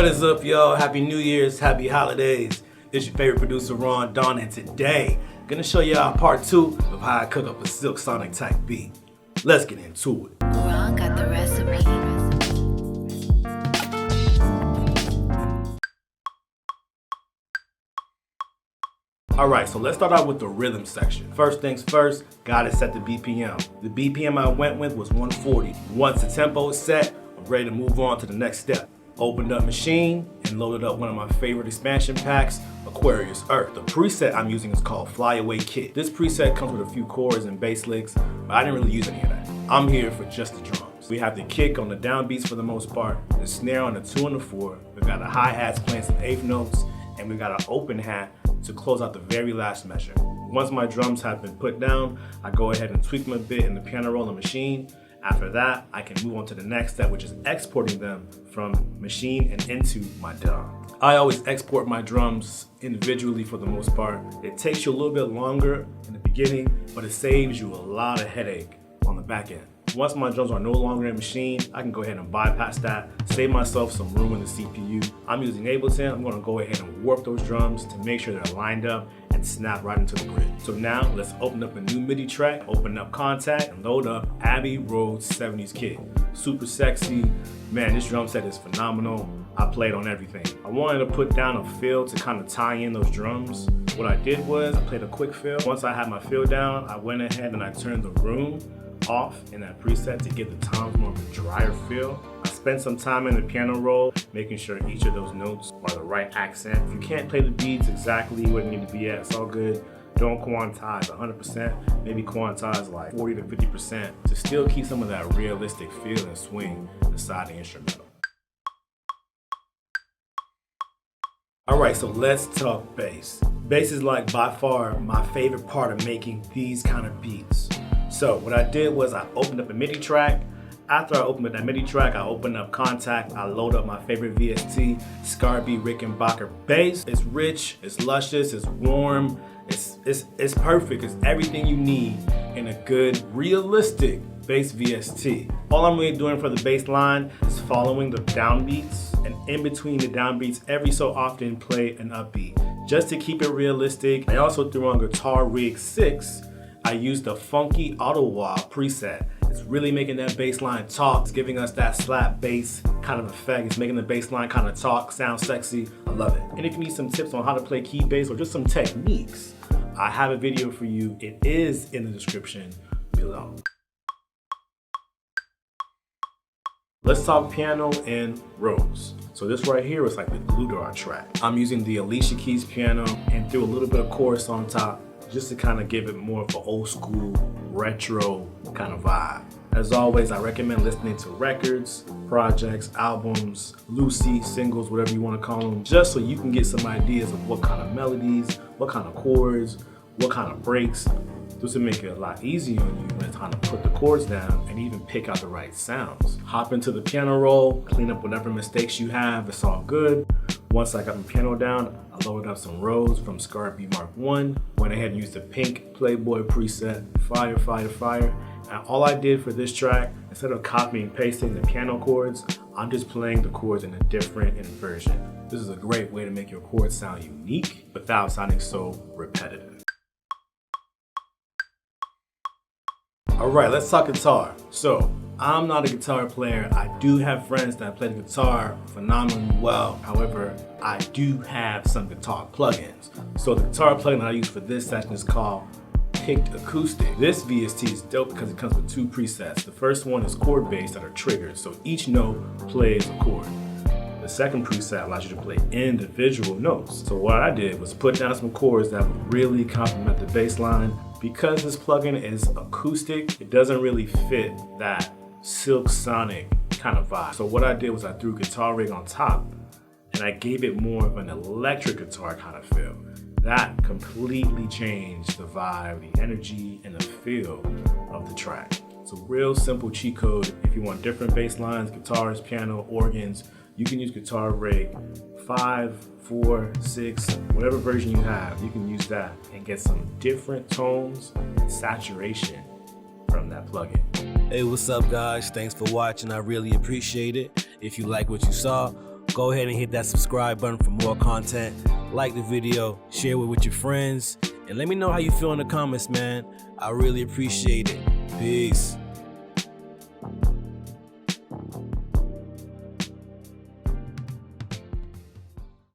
What is up, y'all? Happy New Year's, happy holidays. It's your favorite producer, Ron Don, and today, I'm gonna show y'all part 2 of how I cook up a Silk Sonic type beat. Let's get into it. Ron got the recipe. Alright, so let's start out with the rhythm section. First things first, gotta set the BPM. The BPM I went with was 140. Once the tempo is set, I'm ready to move on to the next step. Opened up Maschine and loaded up one of my favorite expansion packs, Aquarius Earth. The preset I'm using is called Flyaway Kit. This preset comes with a few chords and bass licks, but I didn't really use any of that. I'm here for just the drums. We have the kick on the downbeats for the most part, the snare on the 2 and the 4, we've got the hi-hats playing some 8th notes, and we've got an open hat to close out the very last measure. Once my drums have been put down, I go ahead and tweak them a bit in the piano roll and Maschine. After that, I can move on to the next step, which is exporting them from Maschine and into my DAW. I always export my drums individually for the most part. It takes you a little bit longer in the beginning, but it saves you a lot of headache on the back end. Once my drums are no longer in Maschine, I can go ahead and bypass that, save myself some room in the CPU. I'm using Ableton. I'm gonna go ahead and warp those drums to make sure they're lined up and snap right into the grid. So now let's open up a new MIDI track, open up Contact, and load up Abbey Road 70s Kit. Super sexy. Man, this drum set is phenomenal. I played on everything. I wanted to put down a fill to kind of tie in those drums. What I did was I played a quick fill. Once I had my fill down, I went ahead and I turned the room off in that preset to give the toms more of a drier feel. I spent some time in the piano roll, making sure each of those notes are the right accent. If you can't play the beats exactly where they need to be at, it's all good. Don't quantize 100%, maybe quantize like 40 to 50% to still keep some of that realistic feel and swing inside the instrumental. Alright, so let's talk bass. Bass is like by far my favorite part of making these kind of beats. So what I did was I opened up a MIDI track. After I opened up that MIDI track, I opened up Contact. I load up my favorite VST, Scarbee Rickenbacker Bass. It's rich, it's luscious, it's warm, it's perfect. It's everything you need in a good, realistic bass VST. All I'm really doing for the bass line is following the downbeats, and in between the downbeats, every so often play an upbeat, just to keep it realistic. I also threw on Guitar Rig 6. I used the funky auto wah preset. It's really making that bass line talk. It's giving us that slap bass kind of effect. It's making the bass line kind of talk, sound sexy. I love it. And if you need some tips on how to play key bass or just some techniques, I have a video for you. It is in the description below. Let's talk piano and Rose. So this right here is like the glue to our track. I'm using the Alicia keys piano and threw a little bit of chorus on top, just to kind of give it more of an old school, retro kind of vibe. As always, I recommend listening to records, projects, albums, Lucy, singles, whatever you want to call them, just so you can get some ideas of what kind of melodies, what kind of chords, what kind of breaks. This will make it a lot easier on you when it's time to put the chords down and even pick out the right sounds. Hop into the piano roll, clean up whatever mistakes you have, it's all good. Once I got my piano down, I loaded up some Rose from Scarbee Mark I, went ahead and used the pink Playboy preset, fire, fire, fire. And all I did for this track, instead of copying and pasting the piano chords, I'm just playing the chords in a different inversion. This is a great way to make your chords sound unique without sounding so repetitive. All right, let's talk guitar. So, I'm not a guitar player. I do have friends that play the guitar phenomenally well. However, I do have some guitar plugins. So the guitar plugin that I use for this session is called Picked Acoustic. This VST is dope because it comes with 2 presets. The first one is chord based that are triggered, so each note plays a chord. The second preset allows you to play individual notes. So what I did was put down some chords that would really complement the bass line. Because this plugin is acoustic, it doesn't really fit that Silk Sonic kind of vibe. So what I did was I threw Guitar Rig on top and I gave it more of an electric guitar kind of feel. That completely changed the vibe, the energy, and the feel of the track. It's a real simple cheat code. If you want different bass lines, guitars, piano, organs, you can use Guitar Rig 5, 4, 6, whatever version you have, you can use that and get some different tones and saturation from that plugin. Hey, what's up guys? Thanks for watching. I really appreciate it. If you like what you saw, Go ahead and hit that subscribe button for more content. Like the video, share it with your friends, and let me know how you feel in the comments, man. I really appreciate it. Peace.